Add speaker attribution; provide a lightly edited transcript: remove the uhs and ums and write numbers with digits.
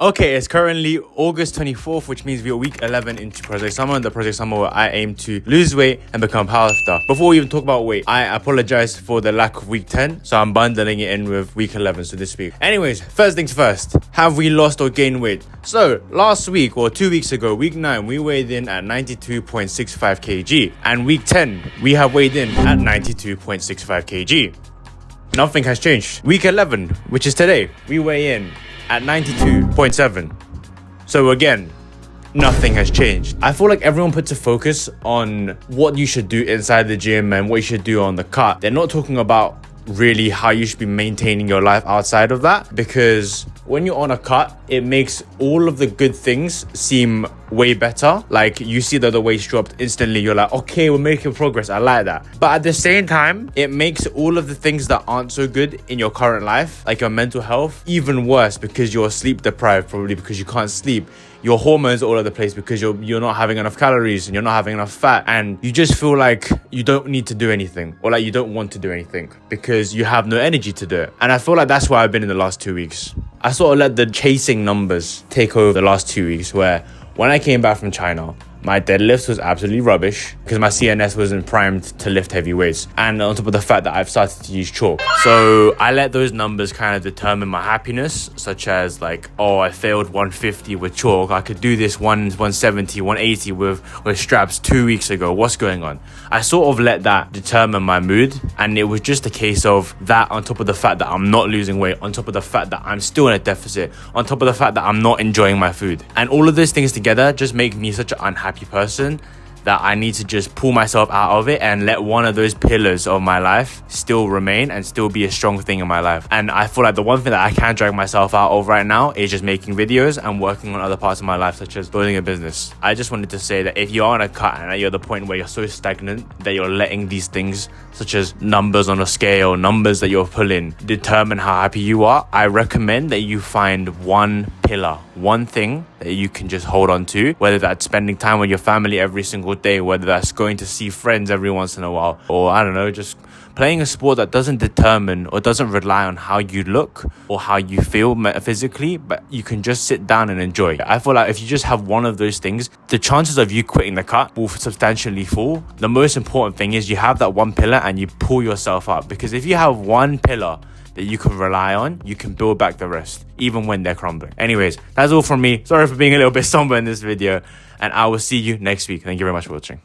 Speaker 1: Okay, it's currently August 24th, which means we're week 11 into Project Summer, the Project Summer where I aim to lose weight and become powerlifter. Before we even talk about weight, I apologize for the lack of week 10, so I'm bundling it in with week 11, so this week. Anyways, first things first, have we lost or gained weight? So, last week or 2 weeks ago, week 9, we weighed in at 92.65 kg, and week 10, we have weighed in at 92.65 kg. Nothing has changed. Week 11, which is today, we weigh in at 92.7. So again, nothing has changed. I feel like everyone puts a focus on what you should do inside the gym and what you should do on the cut. They're not talking about really how you should be maintaining your life outside of that, because when you're on a cut, it makes all of the good things seem way better. Like, you see that the weight's dropped instantly, you're like, okay, we're making progress, I like that. But at the same time, it makes all of the things that aren't so good in your current life, like your mental health, even worse, because you're sleep deprived, probably because you can't sleep. Your hormones are all over the place because you're not having enough calories and you're not having enough fat, and you just feel like you don't need to do anything, or like you don't want to do anything because you have no energy to do it. And I feel like that's where I've been in the last 2 weeks. I sort of let the chasing numbers take over the last 2 weeks, where when I came back from China, my deadlift was absolutely rubbish because my CNS wasn't primed to lift heavy weights. And on top of the fact that I've started to use chalk. So I let those numbers kind of determine my happiness, such as like, oh, I failed 150 with chalk. I could do this 170, 180 with straps 2 weeks ago. What's going on? I sort of let that determine my mood. And it was just a case of that, on top of the fact that I'm not losing weight, on top of the fact that I'm still in a deficit, on top of the fact that I'm not enjoying my food. And all of those things together just make me such an unhappy person that I need to just pull myself out of it and let one of those pillars of my life still remain and still be a strong thing in my life. And I feel like the one thing that I can't drag myself out of right now is just making videos and working on other parts of my life, such as building a business. I just wanted to say that if you're on a cut and you're at the point where you're so stagnant that you're letting these things, such as numbers on a scale, numbers that you're pulling, determine how happy you are, I recommend that you find one pillar, one thing that you can just hold on to, whether that's spending time with your family every single day, whether that's going to see friends every once in a while, or I don't know, just playing a sport that doesn't determine or doesn't rely on how you look or how you feel physically, but you can just sit down and enjoy. I feel like if you just have one of those things, the chances of you quitting the cut will substantially fall. The most important thing is you have that one pillar and you pull yourself up, because if you have one pillar that you can rely on, you can build back the rest, even when they're crumbling. Anyways, that's all from me. Sorry for being a little bit somber in this video, and I will see you next week. Thank you very much for watching.